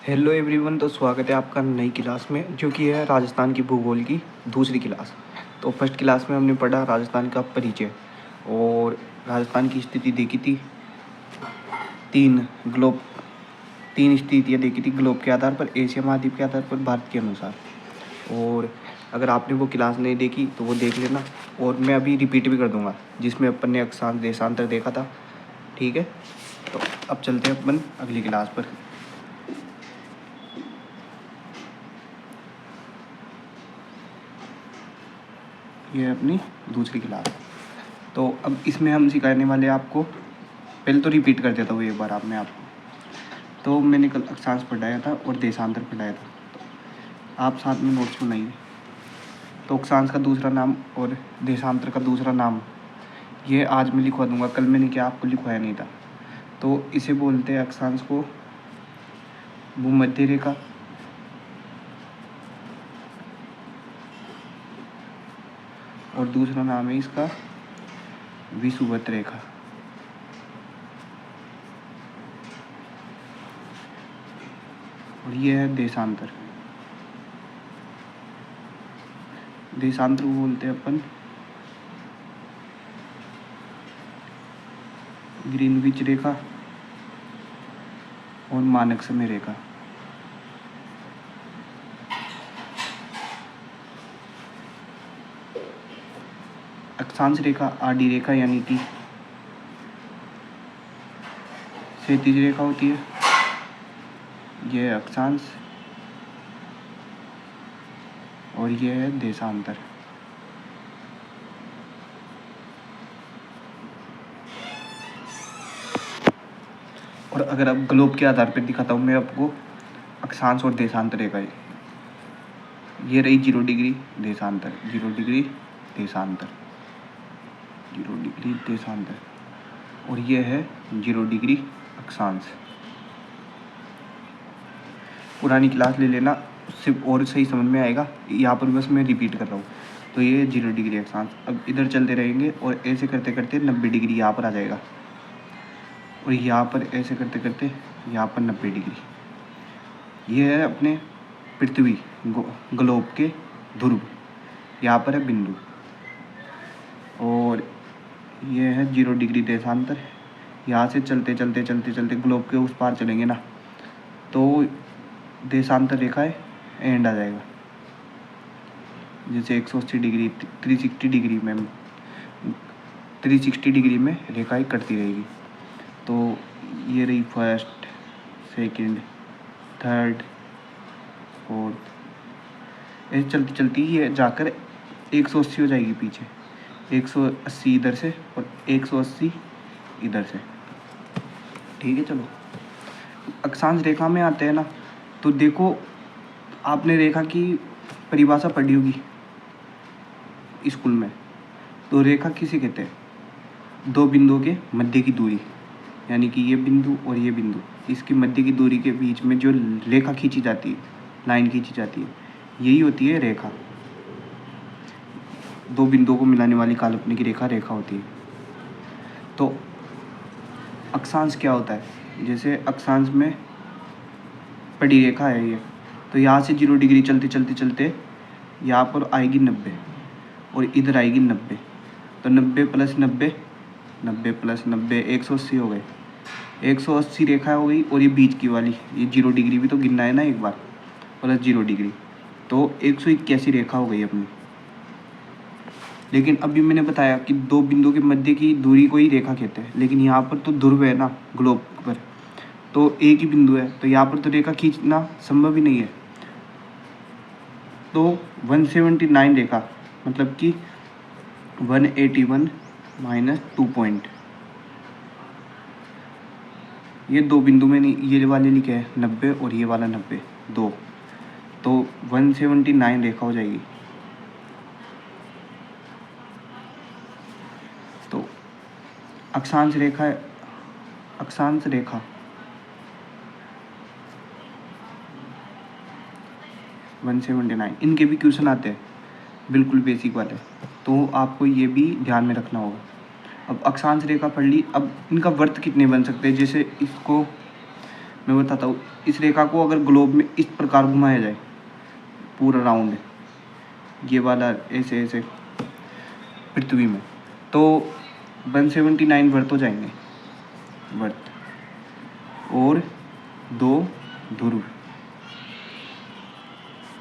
Hello everyone. तो स्वागत है आपका नई क्लास में, जो कि है राजस्थान की भूगोल की दूसरी क्लास। तो फर्स्ट क्लास में हमने पढ़ा राजस्थान का परिचय और राजस्थान की स्थिति देखी थी। तीन स्थितियाँ देखी थी ग्लोब के आधार पर, एशिया महाद्वीप के आधार पर, भारत के अनुसार। और अगर आपने वो क्लास नहीं देखी तो वो देख लेना, और मैं अभी रिपीट भी कर दूँगा जिसमें अपन ने अक्षांश देशांतर देखा था। ठीक है, तो अब चलते हैं अपन अगली क्लास पर। ये अपनी दूसरी क्लास। तो अब इसमें हम सिखाने वाले आपको, पहले तो रिपीट कर देता हूँ एक बार मैं आपको। तो मैंने कल अक्षांश पढ़ाया था और देशांतर पढ़ाया था, तो आप साथ में नोट्स बनाइए। तो अक्षांश का दूसरा नाम और देशांतर का दूसरा नाम ये आज मैं लिखवा दूंगा, कल मैंने क्या आपको लिखवाया नहीं था। तो इसे बोलते हैं अक्षांश को भूमध्य रेखा, और दूसरा नाम है इसका विषुवत रेखा। और ये है देशांतर। देशांतर को बोलते हैं अपन ग्रीनविच रेखा और मानक समय रेखा। अक्षांश रेखा आडी रेखा यानी कि क्षैतिज रेखा होती है, यह है अक्षांश, और यह है देशांतर। और अगर अब ग्लोब के आधार पर दिखाता हूँ मैं आपको अक्षांश और देशांतर रेखा। ये रही 0 डिग्री देशांतर, 0 डिग्री देशांतर, 0 डिग्री देशांतर, और ये है 0 डिग्री अक्षांश। पुरानी क्लास ले लेना, उससे और सही समझ में आएगा। यहाँ पर बस मैं रिपीट कर रहा हूँ। तो ये 0 डिग्री अक्षांश। अब इधर चलते रहेंगे और ऐसे करते करते 90 डिग्री यहाँ पर आ जाएगा, और यहाँ पर ऐसे करते करते यहाँ पर 90 डिग्री। ये है अपने पृथ्वी ग्लोब के ध्रुव, यहाँ पर है बिंदु। और ये है 0 डिग्री देशांतर। यहाँ से चलते चलते चलते चलते ग्लोब के उस पार चलेंगे ना, तो देशांतर रेखा है एंड आ जाएगा। जैसे 180 डिग्री 360 डिग्री में रेखाएं कटती रहेगी। तो ये रही फर्स्ट, सेकंड, थर्ड, फोर्थ, ऐसे चलती चलती ये जाकर 180 हो जाएगी पीछे। 180 इधर से और 180 इधर से। ठीक है, चलो अक्षांश रेखा में आते हैं ना, तो देखो आपने रेखा की परिभाषा पढ़ी होगी स्कूल में। तो रेखा किसे कहते हैं? दो बिंदुओं के मध्य की दूरी, यानी कि ये बिंदु और ये बिंदु, इसकी मध्य की दूरी के बीच में जो रेखा खींची जाती है, लाइन खींची जाती है, यही होती है रेखा। दो बिंदुओं को मिलाने वाली काल्पनिक रेखा रेखा होती है। तो अक्षांश क्या होता है? जैसे अक्षांश में पड़ी रेखा है ये, तो यहाँ से 0 डिग्री चलते चलते चलते यहाँ पर आएगी 90, और इधर आएगी 90। तो 90 प्लस 90, 90 प्लस 90, 180 हो गए। 180 रेखा हो गई, और ये बीच की वाली ये 0 डिग्री भी तो गिनना है ना एक बार, प्लस 0 डिग्री, तो 181 रेखा हो गई अपनी। लेकिन अभी मैंने बताया कि दो बिंदुओं के मध्य की दूरी को ही रेखा कहते हैं, लेकिन यहाँ पर तो ध्रुव है ना ग्लोब पर, तो एक ही बिंदु है, तो यहाँ पर तो रेखा खींचना संभव ही नहीं है। तो 179 रेखा मतलब कि 181 माइनस 2 पॉइंट, ये दो बिंदु में नहीं, ये वाले लिखे हैं 90 और ये वाला 90, दो, तो 179 रेखा हो जाएगी। तो अक्षांश रेखा 179, इनके भी क्वेश्चन आते हैं बिल्कुल बेसिक वाले, तो आपको ये भी ध्यान में रखना होगा। अब अक्षांश रेखा पढ़ ली, अब इनका वर्त कितने बन सकते हैं? जैसे इसको मैं बताता हूँ। इस रेखा को अगर ग्लोब में इस प्रकार घुमाया जाए पूरा राउंड, ये वाला ऐसे ऐसे पृथ्वी में, तो 179 वर्त हो जाएंगे, वर्त, और 2 ध्रुव,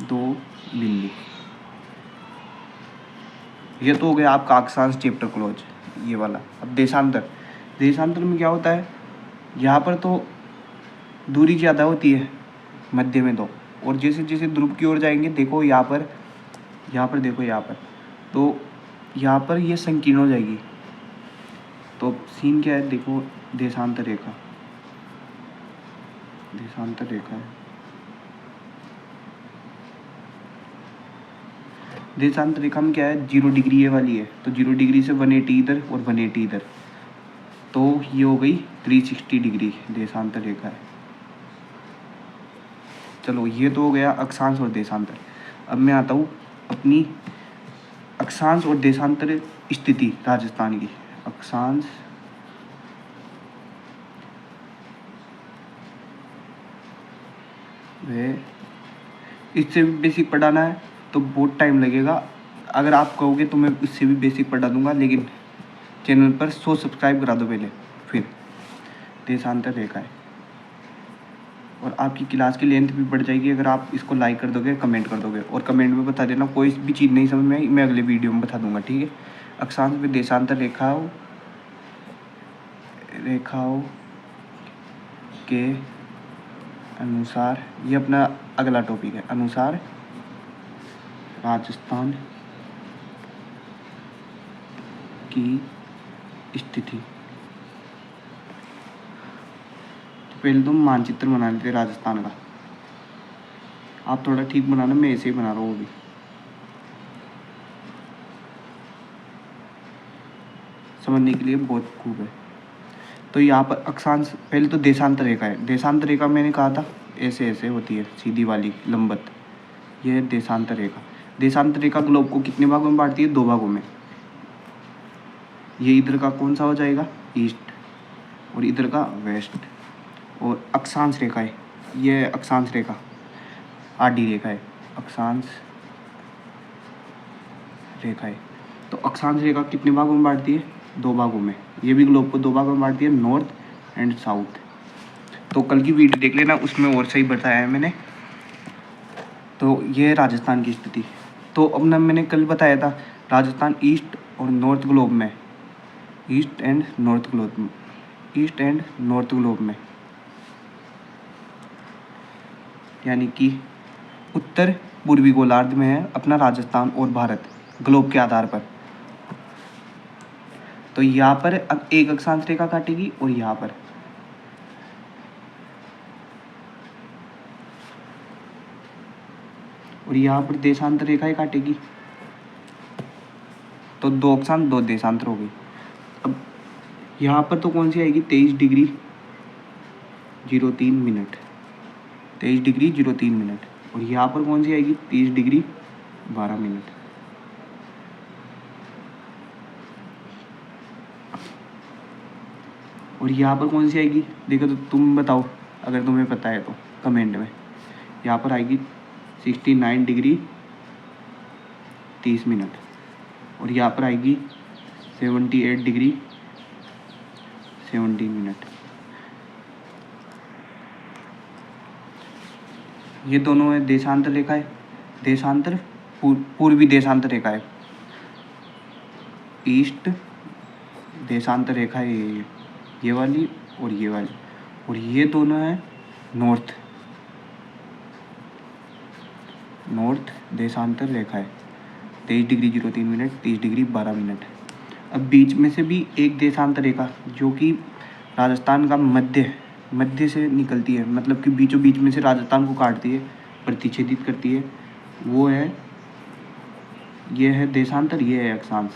2 बिंदु। ये तो हो गया आपका अक्षांश चैप्टर क्लोज, ये वाला। अब देशांतर, देशांतर में क्या होता है, यहाँ पर तो दूरी ज़्यादा होती है मध्य में तो, और जैसे जैसे ध्रुव की ओर जाएंगे, देखो यहाँ पर देखो, यहाँ पर तो यहाँ पर ये संकीर्ण हो जाएगी। तो सीन क्या है, देखो देशांतर रेखा, देशांतर रेखा है, देशांतर रेखा में क्या है, 0 डिग्री ये वाली है, तो 0 डिग्री से 180 इधर और 180 इधर, तो ये हो गई 360 डिग्री देशांतर रेखा है। चलो ये तो हो गया अक्षांश और देशांतर। अब मैं आता हूँ अपनी अक्षांश और देशांतर स्थिति राजस्थान की। अक्षांश वे, इससे भी बेसिक पढ़ाना है तो बहुत टाइम लगेगा। अगर आप कहोगे तो मैं इससे भी बेसिक पढ़ा दूंगा, लेकिन चैनल पर 100 सब्सक्राइब करा दो पहले, फिर देशांतर रेखा है। और आपकी क्लास की लेंथ भी बढ़ जाएगी अगर आप इसको लाइक कर दोगे, कमेंट कर दोगे, और कमेंट में बता देना कोई भी चीज़ नहीं समझ में आई, मैं अगले वीडियो में बता दूंगा, ठीक है। अक्षांश में देशांतर रेखाओं के अनुसार, ये अपना अगला टॉपिक है, अनुसार राजस्थान की स्थिति। तो पहले तुम मानचित्र बना लेते राजस्थान का, आप थोड़ा ठीक बनाना, मैं ऐसे ही बना रहा हूँ, वो भी समझने के लिए बहुत खूब है। तो यहाँ पर अक्षांश, पहले तो देशांतर रेखा है। देशांतर रेखा मैंने कहा था ऐसे ऐसे होती है, सीधी वाली लंबवत, यह है देशांतर रेखा। देशांतर रेखा ग्लोब को कितने भागों में बांटती है, 2 भागों में। ये इधर का कौन सा हो जाएगा, ईस्ट, और इधर का वेस्ट। और अक्षांश रेखा है, ये अक्षांश रेखा आडी रेखा है, अक्षांश रेखा है। तो अक्षांश रेखा कितने भागों में बांटती है, 2 भागों में। ये भी ग्लोब को 2 भागों में बांटती है, नॉर्थ एंड साउथ। तो कल की वीडियो देख लेना, उसमें और सही बताया है मैंने। तो ये है राजस्थान की स्थिति। तो अब ना, मैंने कल बताया था राजस्थान ईस्ट और नॉर्थ ग्लोब में, ईस्ट एंड नॉर्थ ग्लोब में, यानी कि उत्तर पूर्वी गोलार्ध में है अपना राजस्थान और भारत ग्लोब के आधार पर। तो यहाँ पर अब एक अक्षांश रेखा काटेगी, और यहाँ पर देशांतर रेखाएं काटेगी। तो 2 अक्षांश 2 देशांतर हो गई। अब यहाँ पर तो कौन सी आएगी, 23 डिग्री 03 मिनट, 23 डिग्री 03 मिनट। और यहाँ पर कौन सी आएगी, 30 डिग्री 12 मिनट। और यहाँ पर कौन सी आएगी, देखो तो तुम बताओ, अगर तुम्हें पता है तो कमेंट में। यहाँ पर आएगी 69 डिग्री 30 मिनट। और यहाँ पर आएगी 78 डिग्री 17 मिनट। ये दोनों है देशांतर रेखा है, देशांतर पूर्वी देशांतर रेखा है, ईस्ट देशांतर रेखा है ये वाली और ये वाली। और ये दोनों है नॉर्थ देशांतर रेखा है, 23 डिग्री 03 मिनट, 30 डिग्री 12 मिनट। अब बीच में से भी एक देशांतर रेखा जो कि राजस्थान का मध्य से निकलती है, मतलब कि बीचों बीच में से राजस्थान को काटती है, प्रतिच्छेदित करती है, वो है, ये है देशांतर, ये है अक्षांश।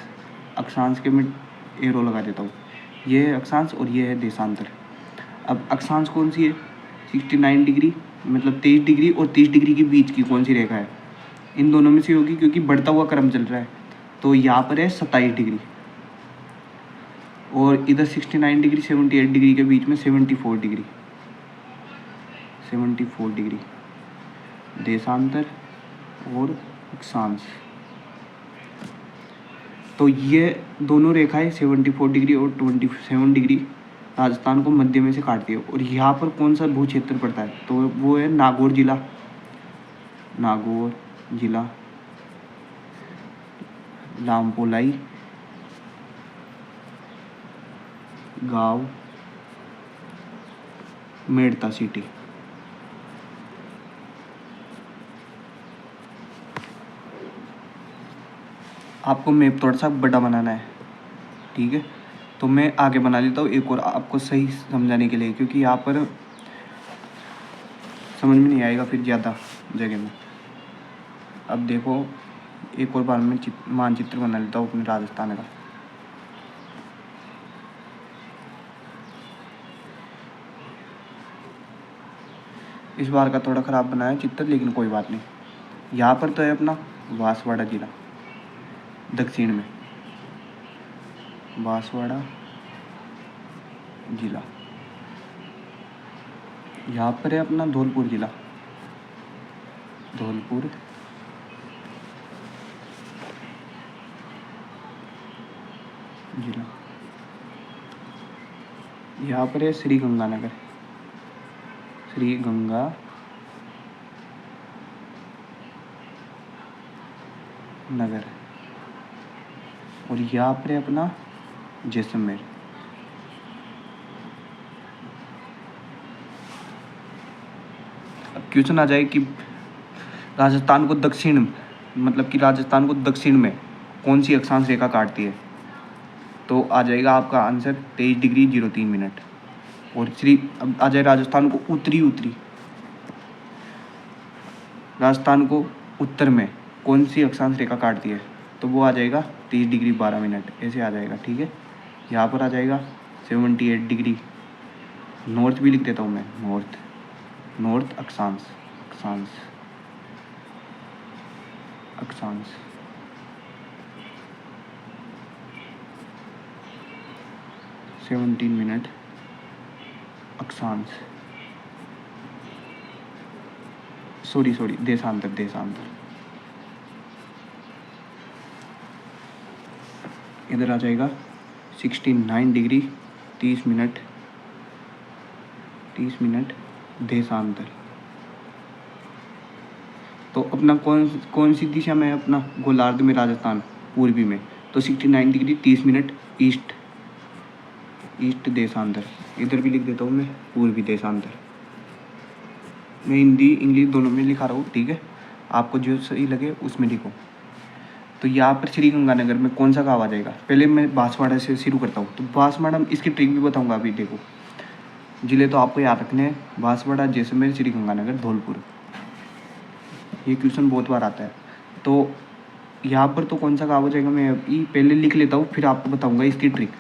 अक्षांश के मैं एरो लगा देता हूँ, ये है अक्षांश और ये है देशांतर। अब अक्षांश कौन सी है, 69 डिग्री, मतलब 23 डिग्री और 30 डिग्री के बीच की कौन सी रेखा है, इन दोनों में से होगी, क्योंकि बढ़ता हुआ क्रम चल रहा है। तो यहाँ पर है 27 डिग्री, और इधर 69 डिग्री 78 डिग्री के बीच में 74 डिग्री। 74 डिग्री देशांतर और अक्षांश। तो ये दोनों रेखाएं 74 डिग्री और 27 डिग्री राजस्थान को मध्य में से काटती है। और यहाँ पर कौन सा भू क्षेत्र पड़ता है, तो वो है नागौर जिला, नागौर जिला, लामपोलाई गांव, मेड़ता सिटी। आपको मैप थोड़ा सा बड़ा बनाना है, ठीक है। तो मैं आगे बना लेता हूँ एक और आपको सही समझाने के लिए, क्योंकि यहाँ पर समझ में नहीं आएगा फिर ज़्यादा जगह में। अब देखो एक और बार मैं मानचित्र बना लेता हूँ अपने राजस्थान का। इस बार का थोड़ा ख़राब बनाया चित्र, लेकिन कोई बात नहीं। यहाँ पर तो है अपना बांसवाड़ा जिला दक्षिण में, बांसवाड़ा जिला। यहाँ पर है अपना धौलपुर जिला, धौलपुर जिला। यहाँ पर है श्री गंगानगर, श्री गंगा नगर। और यहाँ पर है अपना जैसलमेर। अब क्वेश्चन आ जाए कि राजस्थान को दक्षिण, मतलब कि राजस्थान को दक्षिण में कौन सी अक्षांश रेखा काटती है, तो आ जाएगा आपका आंसर 23 डिग्री 03 मिनट। और अब आ जाए राजस्थान को उत्तरी राजस्थान को उत्तर में कौन सी अक्षांश रेखा काटती है, तो वो आ जाएगा 30 डिग्री 12 मिनट, ऐसे आ जाएगा, ठीक है। यहाँ पर आ जाएगा 78 डिग्री, नॉर्थ भी लिख देता हूँ मैं, नॉर्थ अक्षांश, अक्षांश 17 मिनट अक्षांश, सॉरी देशांतर। इधर आ जाएगा 69 डिग्री 30 मिनट देशांतर। तो अपना कौन सी दिशा में है अपना गोलार्ध में राजस्थान, पूर्वी में, तो 69 डिग्री 30 मिनट ईस्ट देशांतर। इधर भी लिख देता हूँ मैं पूर्वी देशांतर। मैं हिंदी इंग्लिश दोनों में लिखा रहा हूँ, ठीक है, आपको जो सही लगे उसमें लिखो। तो यहाँ पर श्री गंगानगर में कौन सा गाँव आ जाएगा, पहले मैं बांसवाड़ा से शुरू करता हूँ। तो बांसवाड़ा इसकी ट्रिक भी बताऊँगा अभी। देखो जिले तो आपको याद रखने हैं, बांसवाड़ा, जैसलमेर, श्री गंगानगर, धौलपुर। ये क्वेश्चन बहुत बार आता है। तो यहाँ पर तो कौन सा गाँव हो जाएगा, मैं अभी पहले लिख लेता हूँ, फिर आपको बताऊँगा इसकी ट्रिक।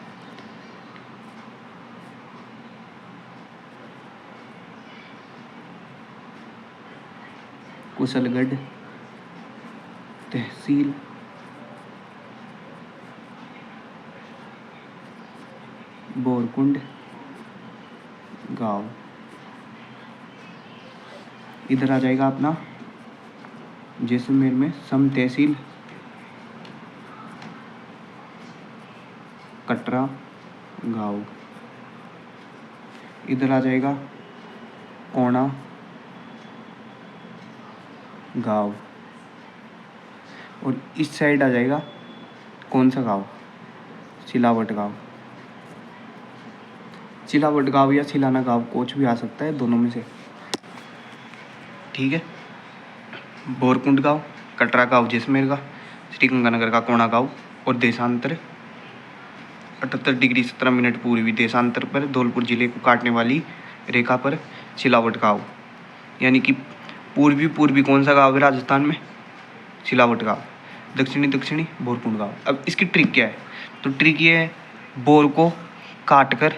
कुशलगढ़ तहसील, बोरकुंड गांव। इधर आ जाएगा अपना जैसलमेर में सम तहसील, कटरा गांव। इधर आ जाएगा कोना गांव। और इस साइड आ जाएगा कौन सा गांव, सिलावट गांव। सिलावट गांव या सिलाना गांव कुछ भी आ सकता है, दोनों में से, ठीक है। बोरकुंड गांव, कटरा गांव जैसलमेर का, श्री गंगानगर का कोना गांव। और देशांतर 78 डिग्री 17 मिनट पूर्वी देशांतर पर धौलपुर जिले को काटने वाली रेखा पर सिलावट गांव। यानी कि पूर्वी कौन सा गांव है राजस्थान में, सिलावट गांव। दक्षिणी बोरकुंड गांव। अब इसकी ट्रिक क्या है, तो ट्रिक ये है, बोर को काट कर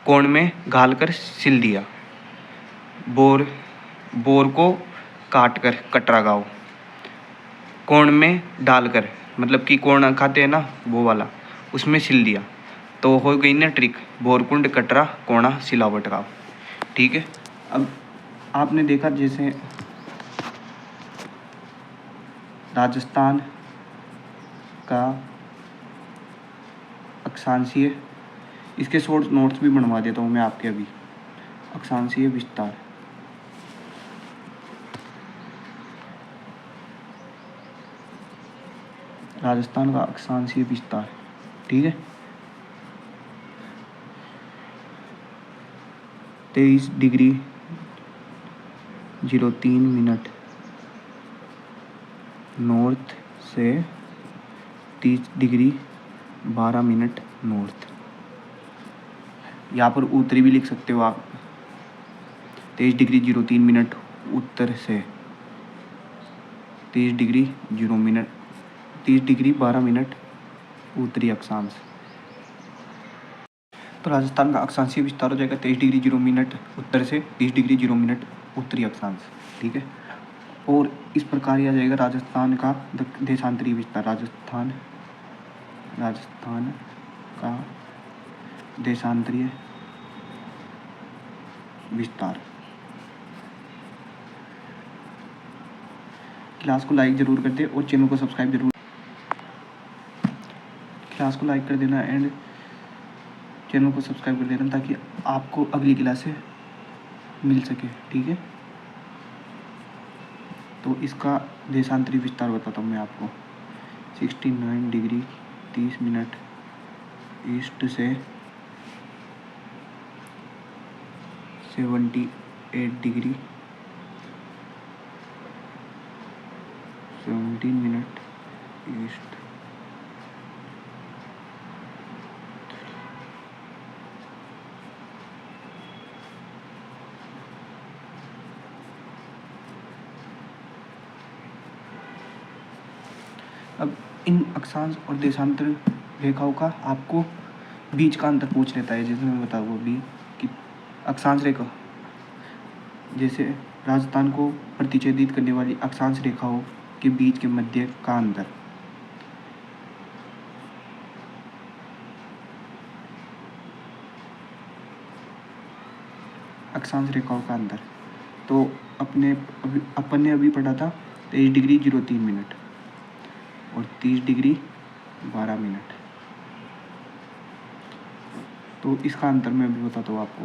कोण में घाल कर सिल दिया। बोर को काट कर कटरा गांव, कोण में डालकर, मतलब कि कोण खाते हैं ना वो वाला, उसमें सिल दिया, तो हो गई ना ट्रिक, बोरकुंड, कटरा, कोणा, सिलावट गांव, ठीक है। अब आपने देखा जैसे राजस्थान का अक्षांशीय, इसके शॉर्ट नोट्स भी बनवा देता हूँ मैं आपके अभी। अक्षांशीय विस्तार, राजस्थान का अक्षांशीय विस्तार, ठीक है। 23°03' नॉर्थ से 30°12' नॉर्थ। यहाँ पर उत्तरी भी लिख सकते हो आप। 23°03' उत्तर से 30°12' उत्तरी अक्षांश। तो राजस्थान का अक्षांशीय विस्तार हो जाएगा 23°0' उत्तर से 30°0' उत्तरी अक्षांश, ठीक है। और इस प्रकार ही आ जाएगा राजस्थान का देशांतरीय विस्तार। राजस्थान का देशांतरीय विस्तार। क्लास को लाइक जरूर कर दे और चैनल को सब्सक्राइब जरूर, क्लास को लाइक कर देना एंड चैनल को सब्सक्राइब कर देना ताकि आपको अगली क्लासें मिल सके, ठीक है। तो इसका देशांतरी विस्तार बताता हूँ मैं आपको। 69°30' ईस्ट से 78°17' ईस्ट। अब इन अक्षांश और देशांतर रेखाओं का आपको बीच का अंतर पूछ लेता है। जैसे मैं बताऊँगा अभी कि अक्षांश रेखा, जैसे राजस्थान को प्रतिच्छेदित करने वाली अक्षांश रेखाओं के बीच के मध्य का अंतर। अक्षांश रेखाओं का अंतर तो अपन ने अभी पढ़ा था 23°03' और 30°12'। तो इसका अंतर मैं अभी बताता हूँ आपको।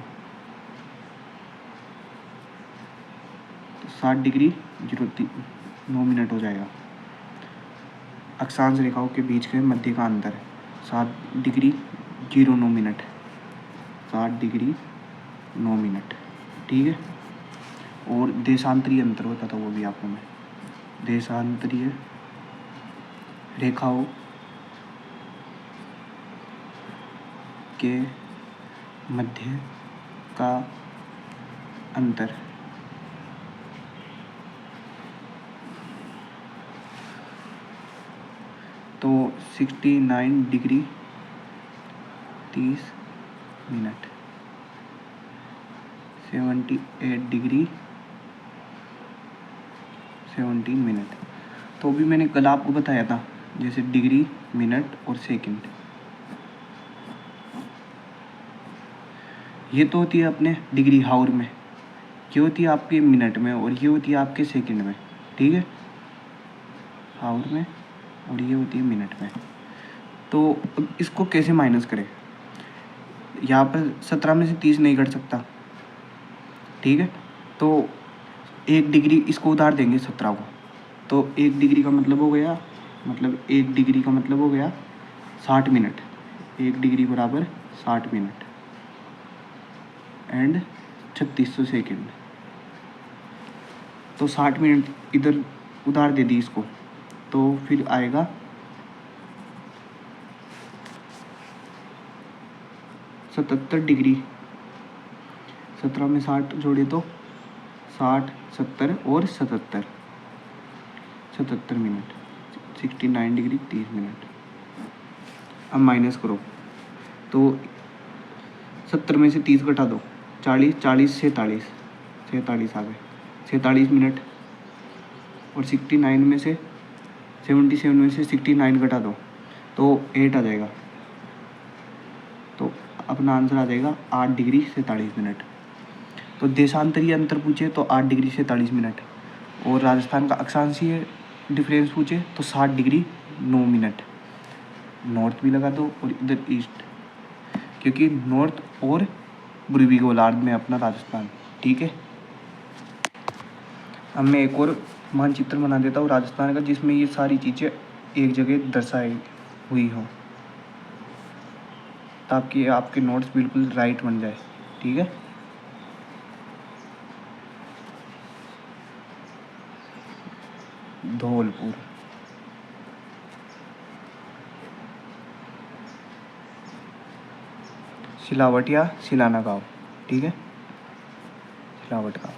तो 60°09' हो जाएगा। अक्षांश रेखाओं के बीच के मध्य का अंतर 60°09'। 60°09', ठीक है। और देशांतरीय अंतर बताता हूँ वो भी आपको मैं। देशांतरीय रेखाओं के मध्य का अंतर तो 69°30' 78°17'। तो अभी मैंने कल आपको बताया था जैसे डिग्री, मिनट और सेकंड, ये तो होती है अपने डिग्री हाउर में, ये होती है आपके मिनट में और ये होती है आपके सेकंड में, ठीक है। हाउर में और ये होती है मिनट में। तो अब इसको कैसे माइनस करें। यहाँ पर 17 में से 30 नहीं घट सकता, ठीक है। तो 1 डिग्री इसको उधार देंगे 17 को, तो 1 डिग्री का मतलब हो गया, 1 डिग्री का मतलब हो गया 60 मिनट। 1 डिग्री बराबर 60 मिनट एंड 3600 सेकेंड। तो 60 मिनट इधर उधार दे दी इसको, तो फिर आएगा 77 डिग्री। 17 में 60 जोड़े तो 60, 70 और 77 मिनट। 69°30'। अब माइनस करो तो 70 में से 30 घटा दो, 40, 40, 46 आ गए 46 मिनट। और 69 में से 77 में से 69 घटा दो तो 8 आ जाएगा। तो अपना आंसर आ जाएगा 8 डिग्री 47 मिनट। तो देशांतरीय अंतर पूछे तो 8 डिग्री 47 मिनट, और राजस्थान का अक्षांशीय डिफरेंस पूछे तो 60 डिग्री 9 मिनट। नॉर्थ भी लगा दो और इधर ईस्ट, क्योंकि नॉर्थ और पूर्वी गोलार्ध में अपना राजस्थान। ठीक है, अब मैं एक और मानचित्र बना देता हूँ राजस्थान का, जिसमें ये सारी चीज़ें एक जगह दर्शाई हुई हो, ताकि आपके नोट्स बिल्कुल राइट बन जाए। ठीक है, धौलपुर, सिलावट या सिलाना गाँव। ठीक है, सिलावट गाँव।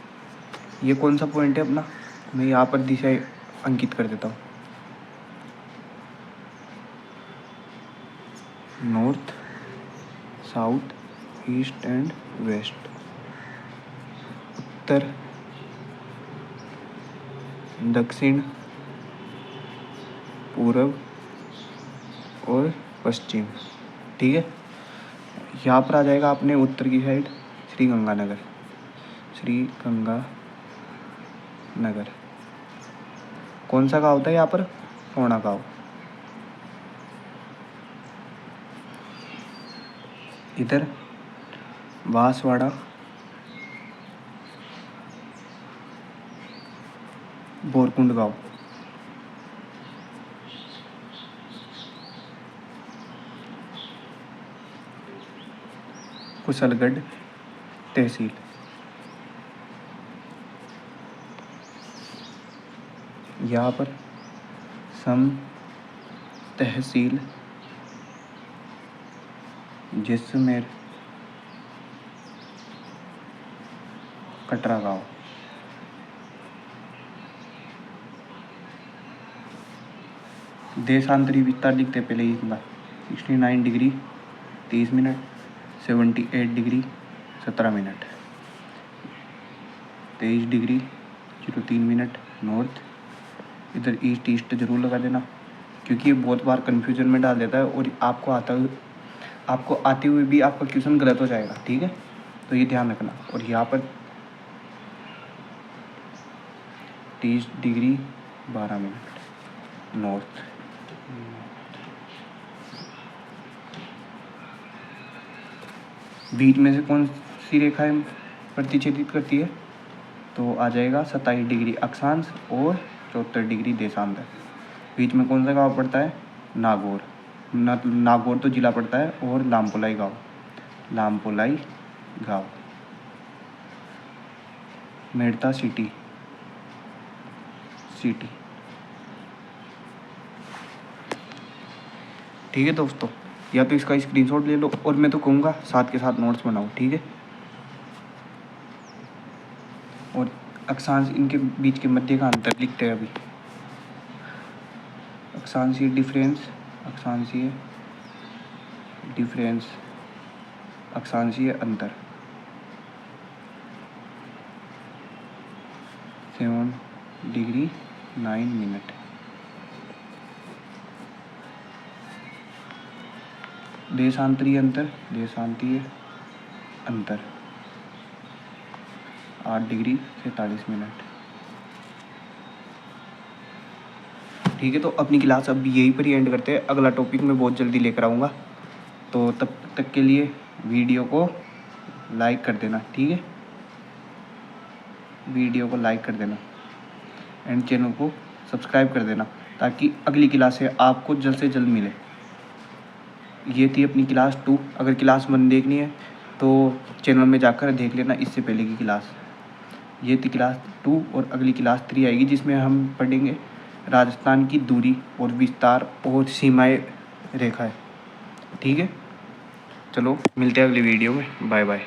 ये कौन सा पॉइंट है अपना, मैं यहाँ पर दिशा अंकित कर देता हूँ। North, south, east and west, उत्तर, दक्षिण, पूर्व और पश्चिम। ठीक है, यहाँ पर आ जाएगा अपने उत्तर की साइड श्री गंगानगर, श्री गंगानगर। कौन सा गाँव था यहाँ पर, पोना गाँव। इधर बांसवाड़ा, बोरकुंड गाँव, कुशलगढ़ तहसील, यहाँ पर सम तहसील जैसलमेर, कटरा गाँव। देशांतरी विस्तार लिखते पहले ही इतना 69 degree 30 minute, 78 degree 17 minute, 23 degree 03 minute north. इधर ईस्ट, ईस्ट जरूर लगा देना, क्योंकि ये बहुत बार कन्फ्यूजन में डाल देता है और आपको आते हुए भी आपका क्वेश्चन गलत हो जाएगा। ठीक है, तो ये ध्यान रखना। और यहाँ पर 30 डिग्री 12 मिनट नॉर्थ। बीच में से कौन सी रेखाएं प्रतिच्छेदित करती है, तो आ जाएगा 27 डिग्री अक्षांश और 74 डिग्री देशांतर। बीच में कौन सा गांव पड़ता है, नागौर। नागौर तो जिला पड़ता है, और लामपोलाई गांव, लामपोलाई गांव। Merta city, city. ठीक है दोस्तों, या तो इसका स्क्रीनशॉट ले लो, और मैं तो कहूँगा साथ के साथ नोट्स बनाओ। ठीक है, और अक्षांश इनके बीच के मध्य का अंतर लिखते हैं अभी। अक्षांशीय डिफरेंस, अक्षांशीय डिफरेंस, अक्षांशीय अंतर 7 डिग्री 9 मिनट। देशांतरीय अंतर, देशांतीय अंतर 8 डिग्री 47 मिनट। ठीक है, तो अपनी क्लास अब यहीं पर ही एंड करते हैं। अगला टॉपिक मैं बहुत जल्दी लेकर आऊँगा, तो तब तक के लिए वीडियो को लाइक कर देना। ठीक है, वीडियो को लाइक कर देना एंड चैनल को सब्सक्राइब कर देना, ताकि अगली क्लास से आपको जल्द से जल्द मिले। ये थी अपनी क्लास 2। अगर क्लास 1 देखनी है तो चैनल में जाकर देख लेना, इससे पहले की क्लास। ये थी क्लास 2, और अगली क्लास 3 आएगी, जिसमें हम पढ़ेंगे राजस्थान की दूरी और विस्तार और सीमाएं रेखाएं। ठीक है, चलो मिलते हैं अगली वीडियो में। Bye bye.